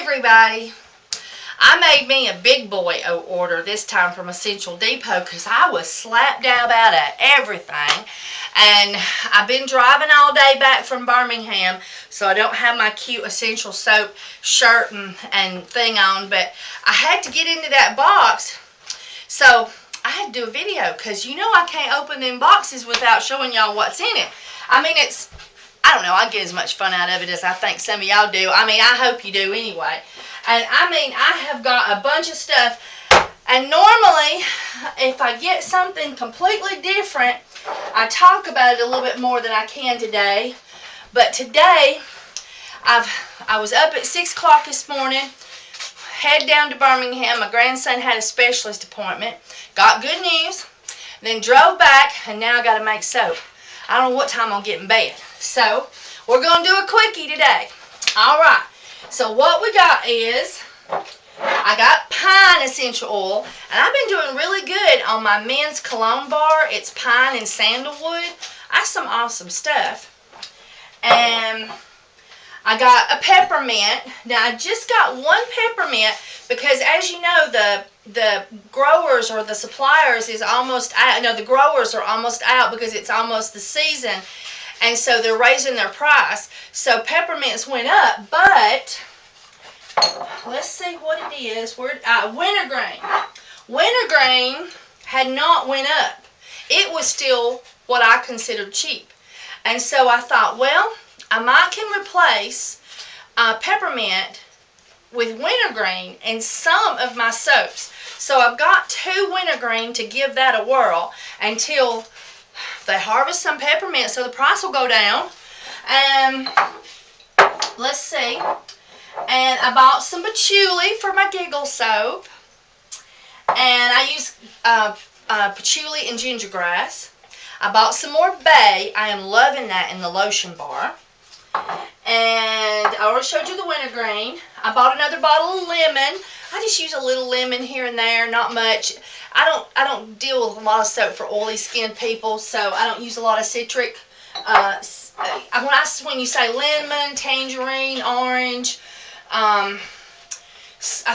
everybody. I made me a big boy order this time from Essential Depot because I was slapped out about everything. And I've been driving all day back from Birmingham, so I don't have my cute Essential Soap shirt and thing on, but I had to get into that box, so I had to do a video because you know I can't open them boxes without showing y'all what's in it. I mean, I don't know, I get as much fun out of it as I think some of y'all do. I mean, I hope you do anyway. And I mean, I have got a bunch of stuff, and normally, if I get something completely different, I talk about it a little bit more than I can today. But today, I was up at 6 o'clock this morning, head down to Birmingham. My grandson had a specialist appointment, got good news, then drove back, and now I got to make soap. I don't know what time I'll get in bed. So, we're going to do a quickie today. Alright, so what we got is, I got pine essential oil, and I've been doing really good on my men's cologne bar. It's pine and sandalwood. That's some awesome stuff. And I got a peppermint. Now, I just got one peppermint because, as you know, the growers or the suppliers is almost out. No, the growers are almost out because it's almost the season. And so they're raising their price. So peppermints went up, but let's see what it is. Wintergreen. Wintergreen had not went up. It was still what I considered cheap. And so I thought, well, I might can replace peppermint with wintergreen in some of my soaps. So I've got 2 wintergreen to give that a whirl until they harvest some peppermint, so the price will go down. And let's see. And I bought some patchouli for my giggle soap. And I use patchouli and ginger grass. I bought some more bay. I am loving that in the lotion bar. And I already showed you the wintergreen. I bought another bottle of lemon. I just use a little lemon here and there, not much. I don't deal with a lot of soap for oily skinned people, so I don't use a lot of citric. When you say lemon, tangerine, orange, I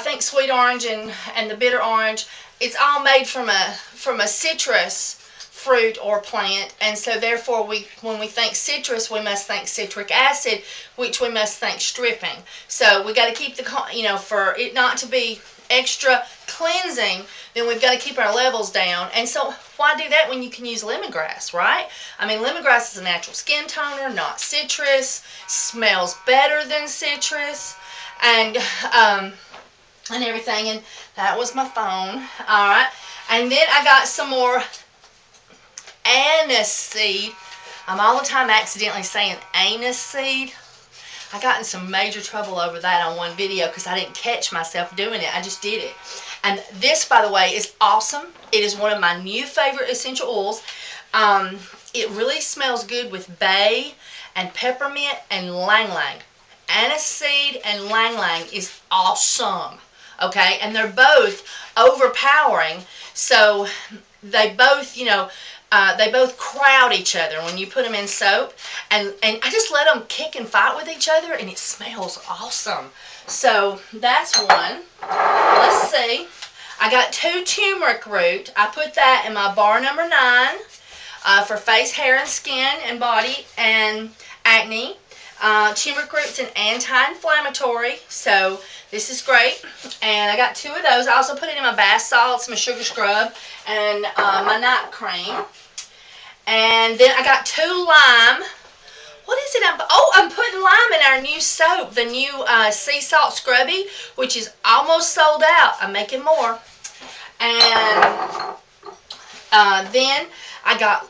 think sweet orange and the bitter orange, it's all made from a citrus fruit or plant, and so therefore when we think citrus, we must think citric acid, which we must think stripping. So we got to keep for it not to be extra cleansing, then we've got to keep our levels down. And so why do that when you can use lemongrass, right? I mean, lemongrass is a natural skin toner, not citrus, smells better than citrus, and everything. And that was my phone. All right, and then I got some more anise seed. I'm all the time accidentally saying anise seed. I got in some major trouble over that on one video because I didn't catch myself doing it. I just did it. And this, by the way, is awesome. It is one of my new favorite essential oils. It really smells good with bay and peppermint and ylang ylang. Anise seed and ylang ylang is awesome. Okay, and they're both overpowering, so they both, they both crowd each other when you put them in soap, and I just let them kick and fight with each other, and it smells awesome. So that's one. Let's see. I got 2 turmeric root. I put that in my bar number 9 for face, hair, and skin, and body, and acne. Turmeric root's an anti-inflammatory, so this is great. And I got 2 of those. I also put it in my bath salts, my sugar scrub, and my night cream. And then I got 2 lime. What is it? I'm putting lime in our new soap, the new sea salt scrubby, which is almost sold out. I'm making more. And then I got,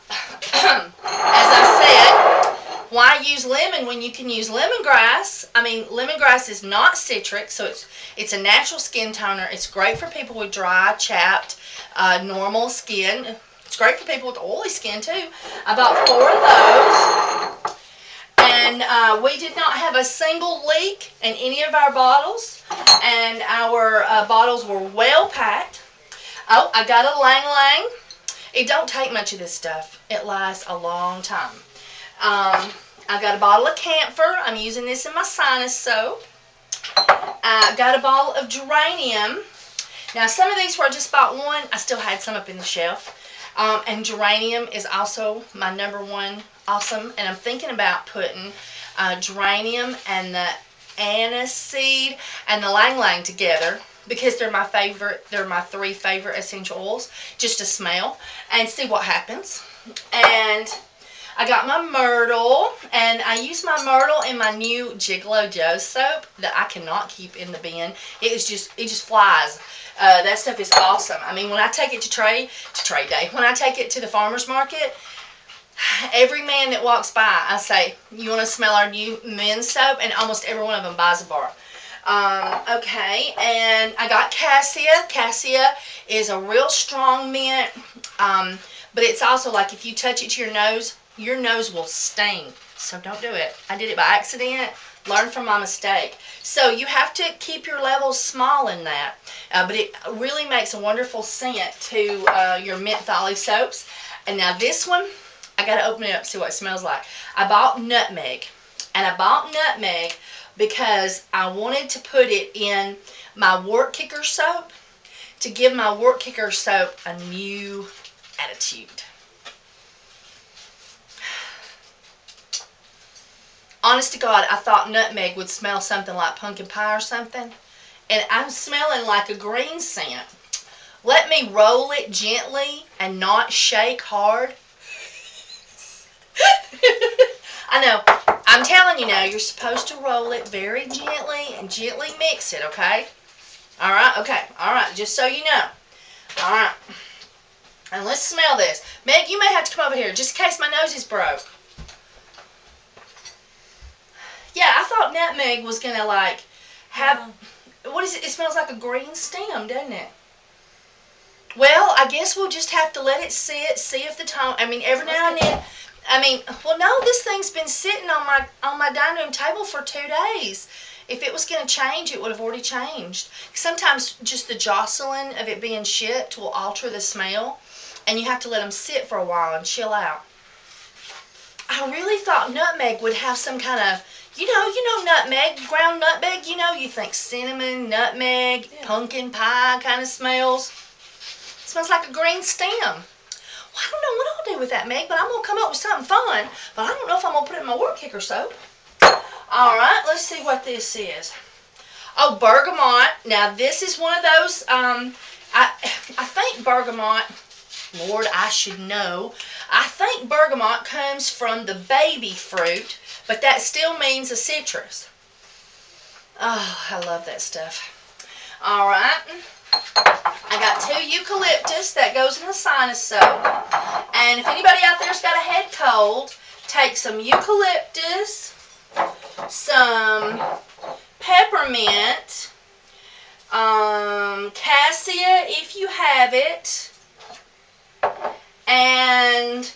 as I said, why use lemon when you can use lemongrass? I mean, lemongrass is not citric, so it's a natural skin toner. It's great for people with dry, chapped, normal skin. It's great for people with oily skin, too. I bought 4 of those. And we did not have a single leak in any of our bottles. And our bottles were well packed. Oh, I got a ylang ylang. It don't take much of this stuff. It lasts a long time. I got a bottle of camphor. I'm using this in my sinus soap. I got a bottle of Geranium. Now, some of these where I just bought one, I still had some up in the shelf. And Geranium is also my #1 awesome. And I'm thinking about putting Geranium and the aniseed and the lang lang together because they're my favorite. They're my 3 favorite essential oils, just to smell and see what happens. And I got my myrtle, and I use my myrtle in my new Gigolo Joe soap that I cannot keep in the bin. It just flies. That stuff is awesome. I mean, when I take it to trade day, when I take it to the farmer's market, every man that walks by, I say, you want to smell our new men's soap? And almost every one of them buys a bar. Okay, and I got cassia. Cassia is a real strong mint, but it's also like if you touch it to your nose will sting. So don't do it. I did it by accident. Learn from my mistake. So you have to keep your levels small in that. But it really makes a wonderful scent to your mentholy soaps. And now this one, I got to open it up and see what it smells like. I bought Nutmeg. And I bought Nutmeg because I wanted to put it in my wart kicker soap to give my wart kicker soap a new attitude. Honest to God, I thought Nutmeg would smell something like pumpkin pie or something. And I'm smelling like a green scent. Let me roll it gently and not shake hard. I know. I'm telling you now, you're supposed to roll it very gently and gently mix it, okay? Alright, okay. Alright, just so you know. Alright. And let's smell this. Meg, you may have to come over here just in case my nose is broke. Yeah, I thought Nutmeg was going to like have, what is it? It smells like a green stem, doesn't it? Well, I guess we'll just have to let it sit, see if the tone, I mean, every now and then, I mean, well, no, this thing's been sitting on my dining room table for 2 days. If it was going to change, it would have already changed. Sometimes just the jostling of it being shipped will alter the smell, and you have to let them sit for a while and chill out. I really thought Nutmeg would have some kind of, you know nutmeg, ground nutmeg, you think cinnamon, nutmeg, pumpkin pie kind of smells. It smells like a green stem. Well, I don't know what I'll do with that, Meg, but I'm going to come up with something fun. But I don't know if I'm going to put it in my wart kicker soap. Alright, let's see what this is. Oh, bergamot. Now, this is one of those, I think bergamot, Lord, I should know. I think bergamot comes from the baby fruit, but that still means a citrus. Oh, I love that stuff. Alright. I got 2 eucalyptus that goes in the sinus soap. And if anybody out there's got a head cold, take some eucalyptus, some peppermint, cassia if you have it, and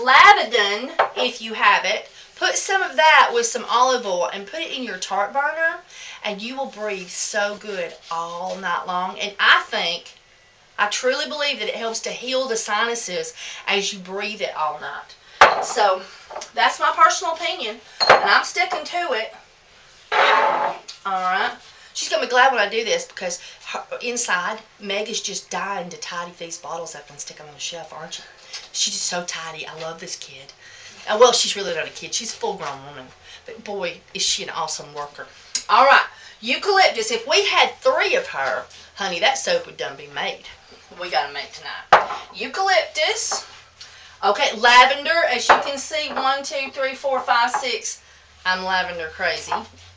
lavender if you have it. Put some of that with some olive oil and put it in your tart burner, and you will breathe so good all night long. And I truly believe that it helps to heal the sinuses as you breathe it all night. So that's my personal opinion, and I'm sticking to it. Alright. She's going to be glad when I do this because inside, Meg is just dying to tidy these bottles up and stick them on the shelf, aren't you? She's just so tidy. I love this kid. Well, she's really not a kid. She's a full-grown woman. But boy, is she an awesome worker. Alright. Eucalyptus. If we had 3 of her, honey, that soap would done be made. We got to make tonight. Eucalyptus. Okay, lavender. As you can see, 1, 2, 3, 4, 5, 6. I'm lavender crazy.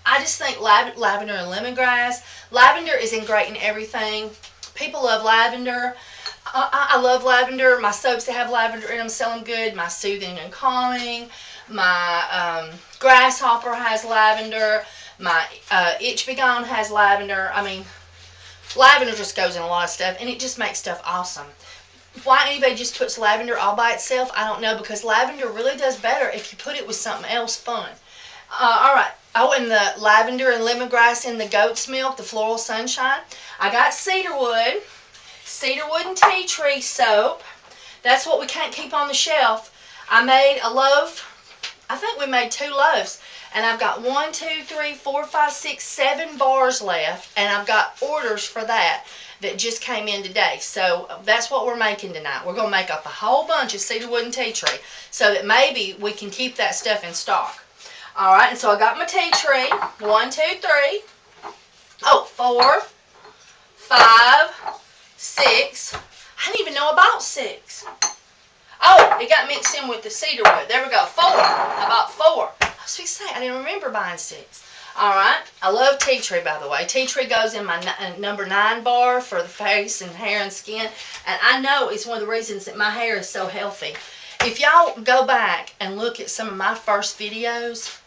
I just think lavender and lemongrass. Lavender is great in everything. People love lavender. I love lavender. My soaps that have lavender in them sell them good. My soothing and calming. My grasshopper has lavender. My itch begone has lavender. I mean, lavender just goes in a lot of stuff, and it just makes stuff awesome. Why anybody just puts lavender all by itself, I don't know, because lavender really does better if you put it with something else fun. Alright. Oh, and the lavender and lemongrass in the goat's milk, the floral sunshine. I got cedarwood and tea tree soap. That's what we can't keep on the shelf. I made a loaf. I think we made 2 loaves. And I've got 1, 2, 3, 4, 5, 6, 7 bars left, and I've got orders for that just came in today. So that's what we're making tonight. We're going to make up a whole bunch of cedarwood and tea tree so that maybe we can keep that stuff in stock. All right, and so I got my tea tree. 1, 2, 3. Oh, 4, 5, 6. I didn't even know about 6. Oh, it got mixed in with the cedarwood. There we go. 4. I bought 4. I was going to say, I didn't remember buying 6. All right. I love tea tree, by the way. Tea tree goes in my number 9 bar for the face and hair and skin. And I know it's one of the reasons that my hair is so healthy. If y'all go back and look at some of my first videos,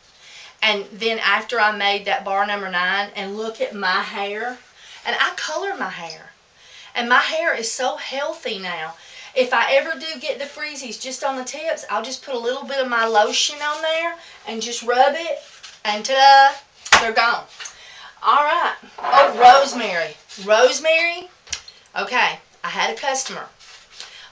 and then after I made that bar number 9, and look at my hair, and I color my hair. And my hair is so healthy now. If I ever do get the freezies just on the tips, I'll just put a little bit of my lotion on there and just rub it, and ta-da, they're gone. All right. Oh, rosemary. Rosemary. Okay, I had a customer.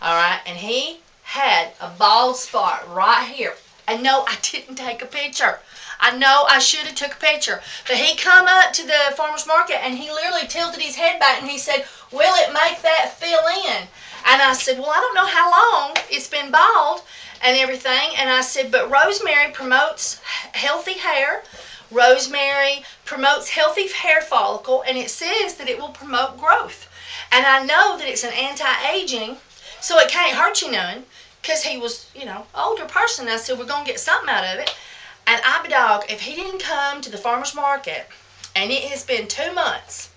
All right, and he had a bald spot right here. And no, I didn't take a picture. I know I should have took a picture. But he come up to the farmer's market and he literally tilted his head back and he said, "Will it make that fill in?" And I said, "Well, I don't know how long it's been bald and everything." And I said, "But rosemary promotes healthy hair. Rosemary promotes healthy hair follicle, and it says that it will promote growth. And I know that it's an anti-aging, so it can't hurt you none." Because he was, older person. I said, "We're going to get something out of it." And I dog, if he didn't come to the farmer's market, and it has been 2 months,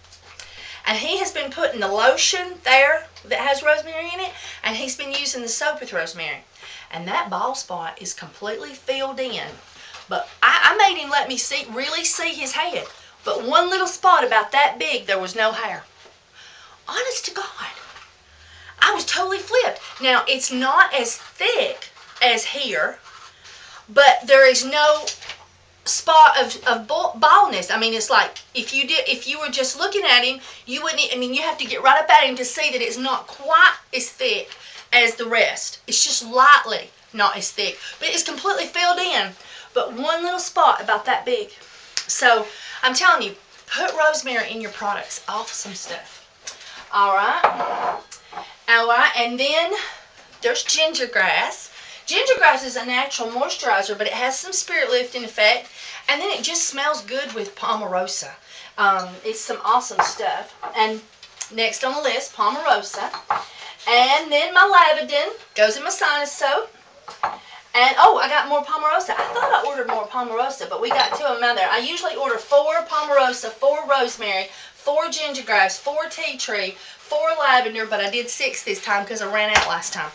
and he has been putting the lotion there that has rosemary in it, and he's been using the soap with rosemary, and that bald spot is completely filled in. But I made him let me really see his head. But one little spot about that big, there was no hair. Honest to God. I was totally flipped. Now, it's not as thick as here, but there is no spot of baldness. I mean, it's like if you were just looking at him, you wouldn't. I mean, you have to get right up at him to see that it's not quite as thick as the rest. It's just lightly not as thick, but it's completely filled in. But one little spot about that big. So I'm telling you, put rosemary in your products. Awesome stuff. All right. All right, and then there's gingergrass. Gingergrass is a natural moisturizer, but it has some spirit lifting effect, and then it just smells good with Palmarosa. It's some awesome stuff. And next on the list, Palmarosa. And then my Lavandin goes in my sinus soap. And, oh, I got more Palmarosa. I thought I ordered more Palmarosa, but we got 2 of them out there. I usually order 4 Palmarosa, 4 rosemary, 4 gingergrass, 4 tea tree, 4 lavender, but I did 6 this time because I ran out last time.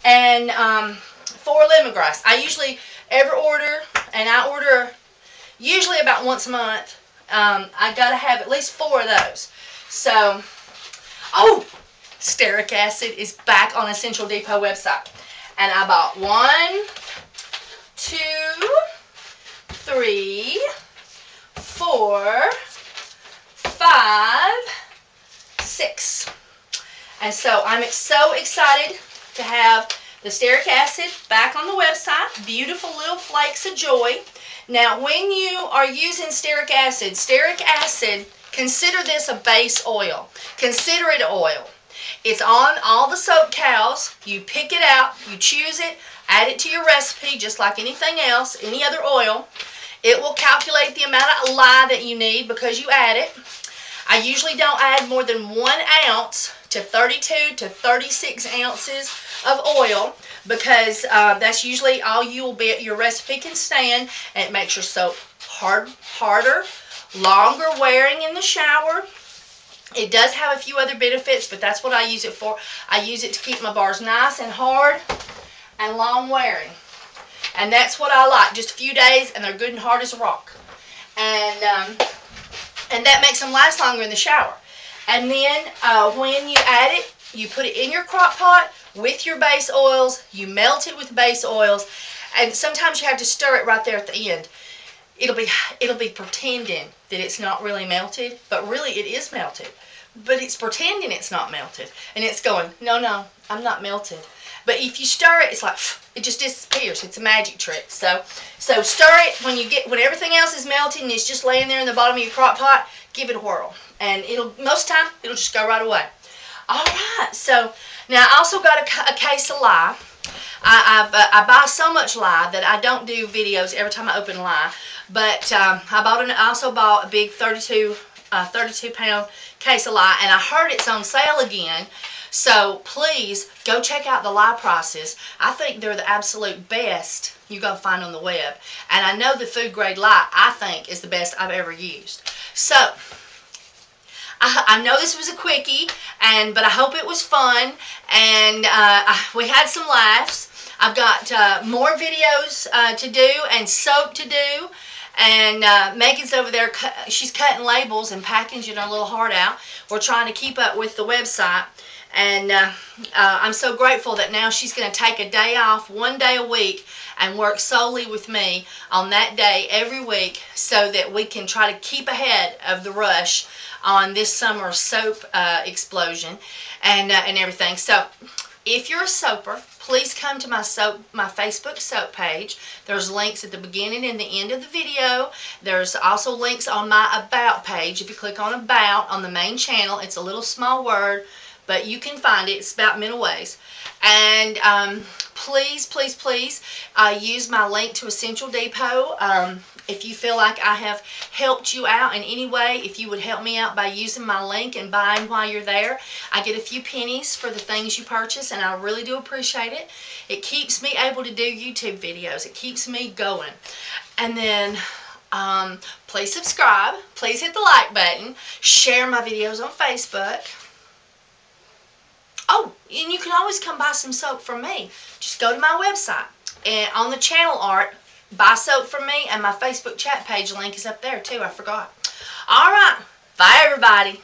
And 4 lemongrass. I usually ever order, and I order usually about once a month. I got to have at least 4 of those. So, oh, Stearic Acid is back on Essential Depot website. And I bought 1, 2, 3, 4, 5, 6. And so I'm so excited to have the Stearic Acid back on the website. Beautiful little flakes of joy. Now, when you are using Stearic Acid, consider this a base oil. Consider it oil. It's on all the soap towels. You pick it out, you choose it, add it to your recipe just like anything else, any other oil. It will calculate the amount of lye that you need because you add it. I usually don't add more than 1 ounce to 32 to 36 ounces of oil because that's usually all your recipe can stand, and it makes your soap harder, longer wearing in the shower. It does have a few other benefits, but that's what I use it for. I use it to keep my bars nice and hard and long wearing. And that's what I like. Just a few days and they're good and hard as a rock. And that makes them last longer in the shower. And then when you add it, you put it in your crock pot with your base oils. You melt it with base oils. And sometimes you have to stir it right there at the end. It'll be pretending that it's not really melted, but really it is melted. But it's pretending it's not melted. And it's going, no, I'm not melted. But if you stir it, it's like, it just disappears. It's a magic trick. So stir it when everything else is melting and it's just laying there in the bottom of your crock pot, give it a whirl. And most of the time, it'll just go right away. All right, so now I also got a case of lye. I buy so much lye that I don't do videos every time I open lye. But I also bought a big 32-pound case of lye, and I heard it's on sale again. So please go check out the lye prices. I think they're the absolute best you're going to find on the web. And I know the food grade lye, I think, is the best I've ever used. So I know this was a quickie, but I hope it was fun, and we had some laughs. I've got more videos to do and soap to do, and Megan's over there, she's cutting labels and packaging her little heart out. We're trying to keep up with the website, and I'm so grateful that now she's going to take a day off, 1 day a week, and work solely with me on that day every week so that we can try to keep ahead of the rush on this summer soap explosion and everything. So if you're a soaper, please come to my Facebook soap page. There's links at the beginning and the end of the video. There's also links on my About page. If you click on About on the main channel, it's a little small word, but you can find it. It's about mental ways. And please, please, please use my link to Essential Depot. If you feel like I have helped you out in any way, if you would help me out by using my link and buying while you're there, I get a few pennies for the things you purchase, and I really do appreciate it. It keeps me able to do YouTube videos. It keeps me going. And then please subscribe. Please hit the like button. Share my videos on Facebook. Oh, and you can always come buy some soap from me. Just go to my website, and on the channel art, buy soap from me, and my Facebook chat page link is up there too. I forgot. All right. Bye, everybody.